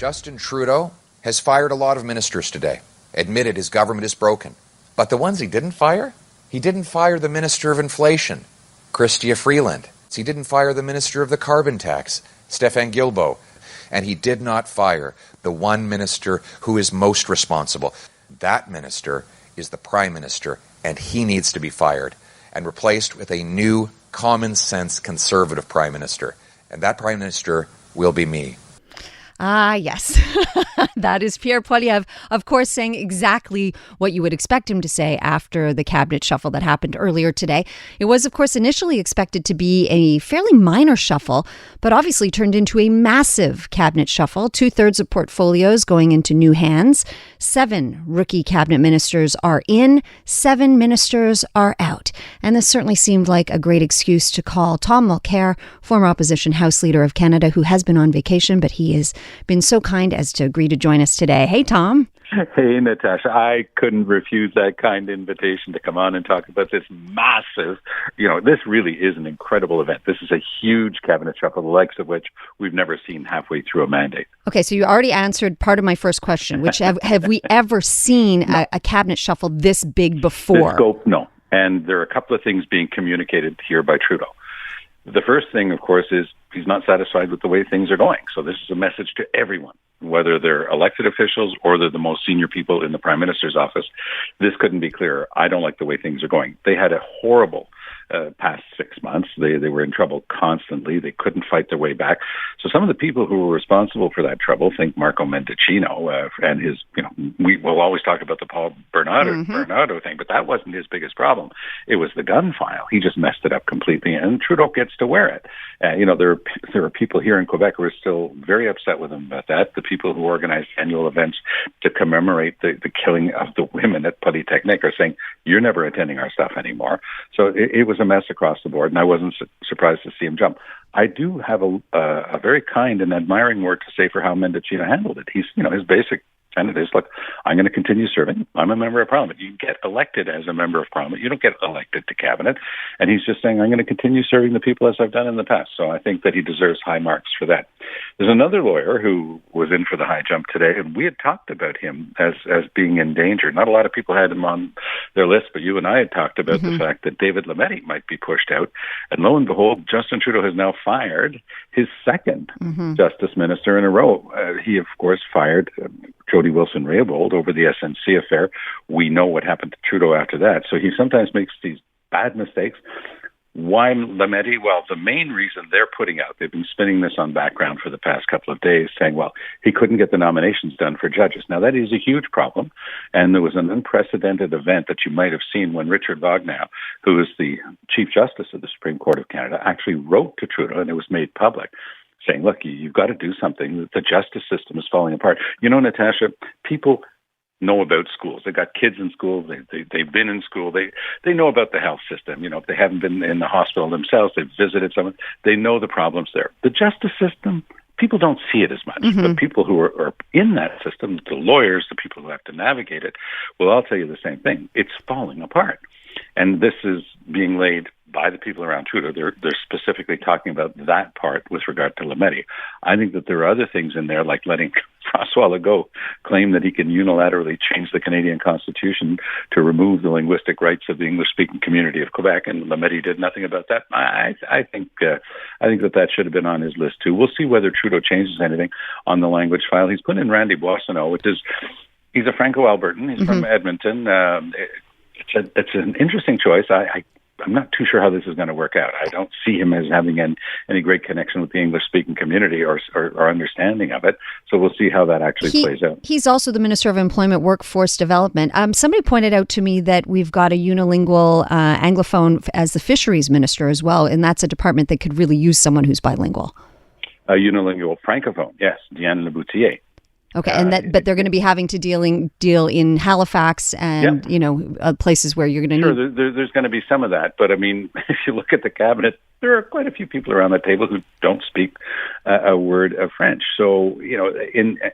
Justin Trudeau has fired a lot of ministers today, admitted his government is broken. But the ones he didn't fire the Minister of Inflation, Chrystia Freeland. He didn't fire the Minister of the Carbon Tax, Stéphane Guilbeault. And he did not fire the one minister who is most responsible. That minister is the Prime Minister, and he needs to be fired and replaced with a new, common-sense, conservative Prime Minister. And that Prime Minister will be me. Yes. That is Pierre Poilievre, of course, saying exactly what you would expect him to say after the cabinet shuffle that happened earlier today. It was, of course, initially expected to be a fairly minor shuffle, but obviously turned into a massive cabinet shuffle. 2/3 of portfolios going into new hands. 7 rookie cabinet ministers are in, 7 ministers are out. And this certainly seemed like a great excuse to call Tom Mulcair, former opposition House Leader of Canada, who has been on vacation, but he has been so kind as to agree to join us today. Hey, Tom. Hey, Natasha. I couldn't refuse that kind invitation to come on and talk about this massive, this really is an incredible event. This is a huge cabinet shuffle, the likes of which we've never seen halfway through a mandate. Okay, so you already answered part of my first question, which have we ever seen a cabinet shuffle this big before? The scope, no. And there are a couple of things being communicated here by Trudeau. The first thing, of course, is he's not satisfied with the way things are going. So this is a message to everyone, whether they're elected officials or they're the most senior people in the Prime Minister's office. This couldn't be clearer. I don't like the way things are going. They had a horrible past 6 months. They were in trouble constantly. They couldn't fight their way back. So some of the people who were responsible for that trouble, think Marco Mendicino and his, we will always talk about the Paul Bernardo thing, but that wasn't his biggest problem. It was the gun file. He just messed it up completely, and Trudeau gets to wear it. There are people here in Quebec who are still very upset with him about that. The people who organize annual events to commemorate the killing of the women at Polytechnique are saying, you're never attending our stuff anymore. So it was a mess across the board, and I wasn't surprised to see him jump. I do have a very kind and admiring word to say for how Mendicino handled it. He's, his basic tenet is, look, I'm going to continue serving. I'm a member of Parliament. You get elected as a member of Parliament. You don't get elected to cabinet. And he's just saying, I'm going to continue serving the people as I've done in the past. So I think that he deserves high marks for that. There's another lawyer who was in for the high jump today, and we had talked about him as being in danger. Not a lot of people had him on their list, but you and I had talked about the fact that David Lametti might be pushed out. And lo and behold, Justin Trudeau has now fired his second justice minister in a row. He, of course, fired Jody Wilson-Raybould over the SNC affair. We know what happened to Trudeau after that. So he sometimes makes these bad mistakes. Why Lametti? Well, the main reason they're putting out, they've been spinning this on background for the past couple of days, saying, well, he couldn't get the nominations done for judges. Now, that is a huge problem. And there was an unprecedented event that you might have seen when Richard Wagner, who is the Chief Justice of the Supreme Court of Canada, actually wrote to Trudeau, and it was made public, saying, look, you've got to do something. The justice system is falling apart. Natasha, people know about schools. They got kids in school. They've been in school. They know about the health system. If they haven't been in the hospital themselves, they've visited someone. They know the problems there. The justice system, people don't see it as much. But people who are in that system, the lawyers, the people who have to navigate it, well, I'll tell you the same thing. It's falling apart. And this is being laid by the people around Trudeau. They're specifically talking about that part with regard to Lametti. I think that there are other things in there, like letting François Legault claim that he can unilaterally change the Canadian Constitution to remove the linguistic rights of the English-speaking community of Quebec, and Lametti did nothing about that. I think that should have been on his list too. We'll see whether Trudeau changes anything on the language file. He's put in Randy Boissonnault, he's a Franco-Albertan. He's from Edmonton. It's an interesting choice. I'm not too sure how this is going to work out. I don't see him as having any great connection with the English-speaking community or understanding of it. So we'll see how that actually plays out. He's also the Minister of Employment Workforce Development. Somebody pointed out to me that we've got a unilingual Anglophone as the Fisheries Minister as well, and that's a department that could really use someone who's bilingual. A unilingual Francophone, yes, Diane Leboutier. Okay, but they're going to be having to deal in Halifax and places where you're going to need. There's going to be some of that, but I mean, if you look at the cabinet, there are quite a few people around the table who don't speak a word of French. So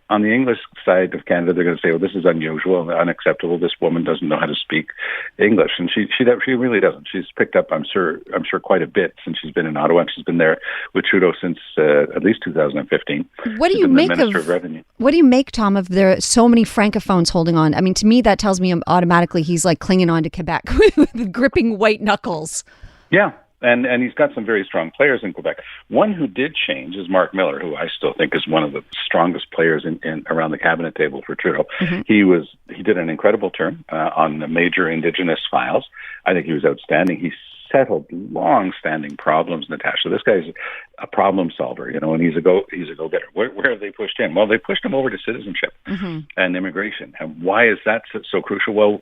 on the English side of Canada, they're going to say, "Well, this is unusual and unacceptable. This woman doesn't know how to speak English," and she really doesn't. She's picked up, I'm sure, quite a bit since she's been in Ottawa. And she's been there with Trudeau since at least 2015. What do you make of Revenue? What do you make, Tom, of there so many francophones holding on? I mean, to me, that tells me automatically he's like clinging on to Quebec with gripping white knuckles. Yeah. And he's got some very strong players in Quebec. One who did change is Mark Miller, who I still think is one of the strongest players in around the cabinet table for Trudeau. Mm-hmm. He did an incredible term on the major Indigenous files. I think he was outstanding. He settled long-standing problems, Natasha. This guy's a problem solver, and he's a go-getter. Where have they pushed him? Well, they pushed him over to citizenship and immigration. And why is that so crucial? Well,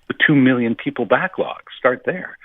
the 2 million people backlog. Start there.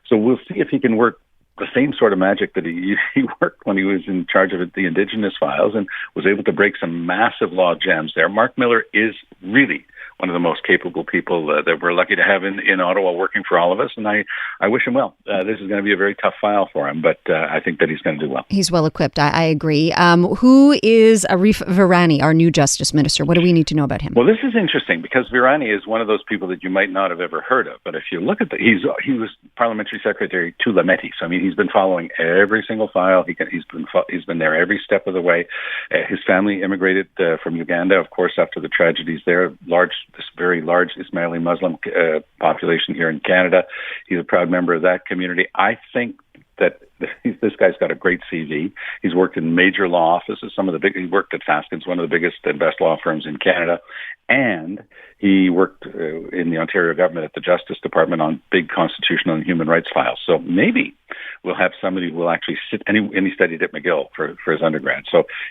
So we'll see if he can work the same sort of magic that he worked when he was in charge of the Indigenous files and was able to break some massive log jams there. Mark Miller is really one of the most capable people that we're lucky to have in Ottawa working for all of us, and I wish him well. This is going to be a very tough file for him, but I think that he's going to do well. He's well equipped. I agree. Who is Arif Virani, our new Justice Minister? What do we need to know about him? Well, this is interesting because Virani is one of those people that you might not have ever heard of, but if you look at he was Parliamentary Secretary to Lametti, so I mean he's been following every single file. He's been there every step of the way. His family immigrated from Uganda, of course, after the tragedies there. This very large Ismaili Muslim population here in Canada. He's a proud member of that community. I think that this guy's got a great CV. He's worked in major law offices. He worked at Faskins, one of the biggest and best law firms in Canada, and he worked in the Ontario government at the Justice Department on big constitutional and human rights files. So maybe we'll have somebody who will actually sit, and he studied at McGill for his undergrad,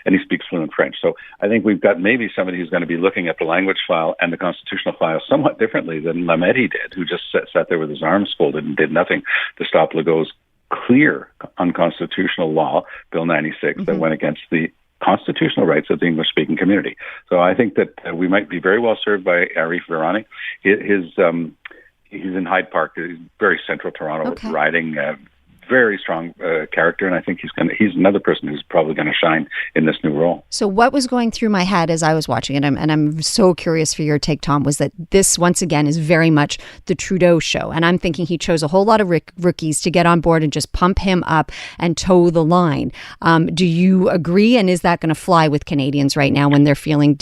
and he speaks fluent French. So I think we've got maybe somebody who's going to be looking at the language file and the constitutional file somewhat differently than Lametti did, who just sat there with his arms folded and did nothing to stop Legault's clear unconstitutional law, Bill 96, that went against the constitutional rights of the English-speaking community. So I think that we might be very well served by Arif Virani. He's in Hyde Park, very central Toronto, riding very strong character, and I think he's another person who's probably going to shine in this new role. So what was going through my head as I was watching it, and I'm so curious for your take, Tom, was that this, once again, is very much the Trudeau show. And I'm thinking he chose a whole lot of rookies to get on board and just pump him up and toe the line. Do you agree? And is that going to fly with Canadians right now when they're feeling,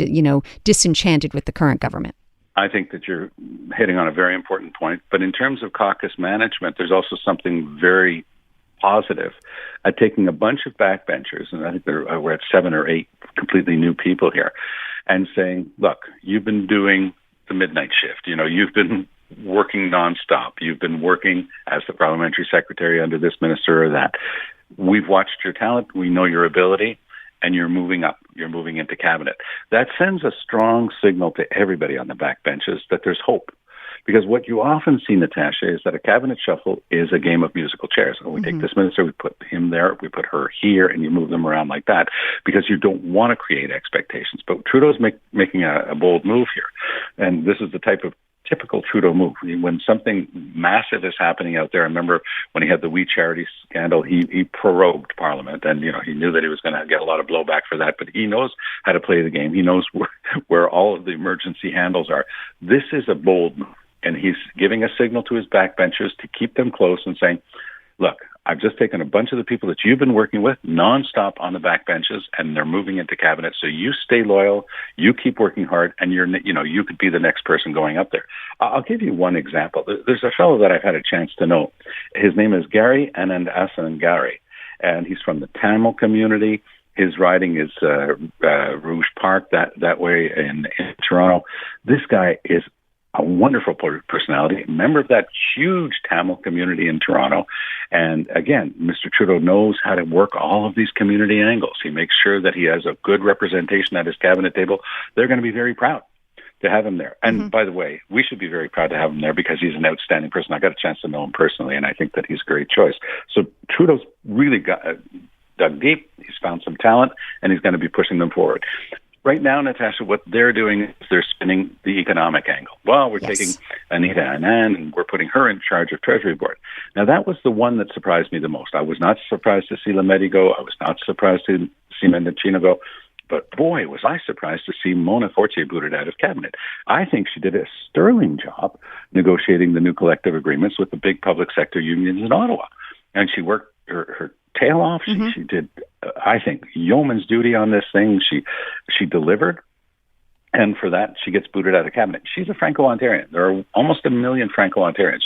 disenchanted with the current government? I think that you're hitting on a very important point. But in terms of caucus management, there's also something very positive at taking a bunch of backbenchers, and I think we're at 7 or 8 completely new people here, and saying, look, you've been doing the midnight shift. You've been working nonstop. You've been working as the parliamentary secretary under this minister or that. We've watched your talent. We know your ability. And you're moving up. You're moving into cabinet. That sends a strong signal to everybody on the backbenches that there's hope. Because what you often see, Natasha, is that a cabinet shuffle is a game of musical chairs. So we take this minister, we put him there, we put her here, and you move them around like that because you don't want to create expectations. But Trudeau's making a bold move here. And this is the type of typical Trudeau move. When something massive is happening out there, I remember when he had the We Charity scandal, he prorogued Parliament, and he knew that he was going to get a lot of blowback for that, but he knows how to play the game. He knows where all of the emergency handles are. This is a bold move, and he's giving a signal to his backbenchers to keep them close and saying, look, I've just taken a bunch of the people that you've been working with nonstop on the backbenches, and they're moving into cabinet. So you stay loyal, you keep working hard, and you could be the next person going up there. I'll give you one example. There's a fellow that I've had a chance to know. His name is Gary Anandasan-Gary, and he's from the Tamil community. His riding is Rouge Park, that way in Toronto. This guy is a wonderful personality, a member of that huge Tamil community in Toronto. And again, Mr. Trudeau knows how to work all of these community angles. He makes sure that he has a good representation at his cabinet table. They're going to be very proud to have him there. And by the way, we should be very proud to have him there because he's an outstanding person. I got a chance to know him personally, and I think that he's a great choice. So Trudeau's really dug deep. He's found some talent, and he's going to be pushing them forward. Right now, Natasha, what they're doing is they're spinning the economic angle. Well, we're taking Anita Anand and we're putting her in charge of Treasury Board. Now, that was the one that surprised me the most. I was not surprised to see Lametti go. I was not surprised to see Mendocino go. But boy, was I surprised to see Mona Fortier booted out of cabinet. I think she did a sterling job negotiating the new collective agreements with the big public sector unions in Ottawa. And she worked her tail off. She did, I think, yeoman's duty on this thing. She delivered. And for that, she gets booted out of cabinet. She's a Franco-Ontarian. There are almost 1 million Franco-Ontarians.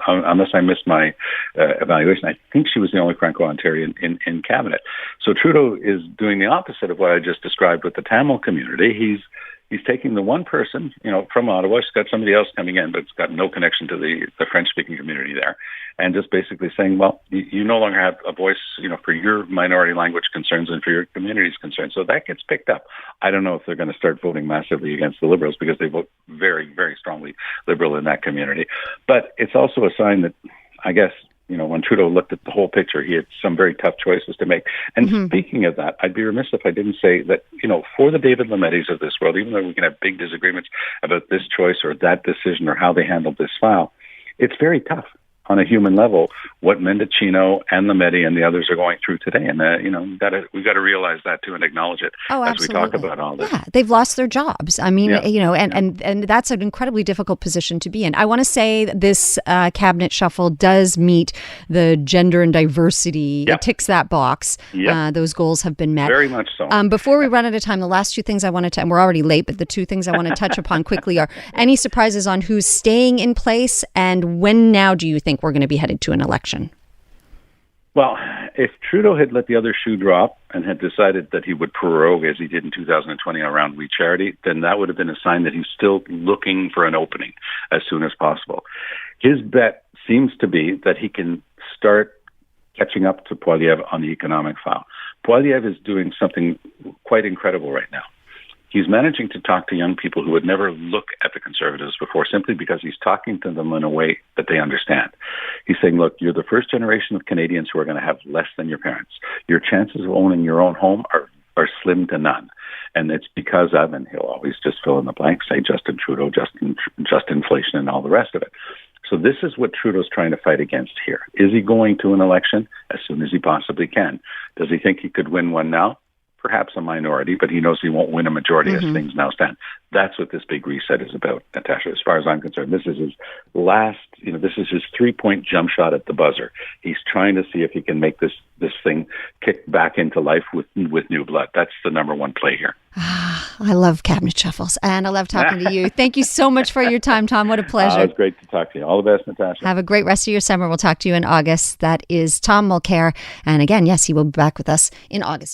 Unless I missed my evaluation, I think she was the only Franco-Ontarian in cabinet. So Trudeau is doing the opposite of what I just described with the Tamil community. He's taking the one person, from Ottawa. She's got somebody else coming in, but it's got no connection to the French-speaking community there, and just basically saying, well, you no longer have a voice, for your minority language concerns and for your community's concerns. So that gets picked up. I don't know if they're going to start voting massively against the Liberals because they vote very, very strongly Liberal in that community. But it's also a sign that, I guess, when Trudeau looked at the whole picture, he had some very tough choices to make. And speaking of that, I'd be remiss if I didn't say that, for the David Lamettis of this world, even though we can have big disagreements about this choice or that decision or how they handled this file, it's very tough on a human level what Mendicino and Lametti and the others are going through today. And, we've got to realize that too and acknowledge it as we talk about all this. Yeah, they've lost their jobs. I mean, and that's an incredibly difficult position to be in. I want to say that this cabinet shuffle does meet the gender and diversity. It ticks that box. Those goals have been met. Very much so. Before we run out of time, the last two things I wanted to, and we're already late, but the two things I want to touch upon quickly are any surprises on who's staying in place and when now do you think we're going to be headed to an election? Well, if Trudeau had let the other shoe drop and had decided that he would prorogue, as he did in 2020 around We Charity, then that would have been a sign that he's still looking for an opening as soon as possible. His bet seems to be that he can start catching up to Poilievre on the economic file. Poilievre is doing something quite incredible right now. He's managing to talk to young people who would never look at the Conservatives before simply because he's talking to them in a way that they understand. He's saying, look, you're the first generation of Canadians who are going to have less than your parents. Your chances of owning your own home are slim to none. And it's because of, and he'll always just fill in the blanks, say Justin Trudeau, just inflation and all the rest of it. So this is what Trudeau's trying to fight against here. Is he going to an election as soon as he possibly can? Does he think he could win one now? Perhaps a minority, but he knows he won't win a majority as things now stand. That's what this big reset is about, Natasha. As far as I'm concerned, this is his last, this is his 3-point jump shot at the buzzer. He's trying to see if he can make this thing kick back into life with new blood. That's the number one play here. I love cabinet shuffles, and I love talking to you. Thank you so much for your time, Tom. What a pleasure. It's great to talk to you. All the best, Natasha. Have a great rest of your summer. We'll talk to you in August. That is Tom Mulcair. And again, yes, he will be back with us in August.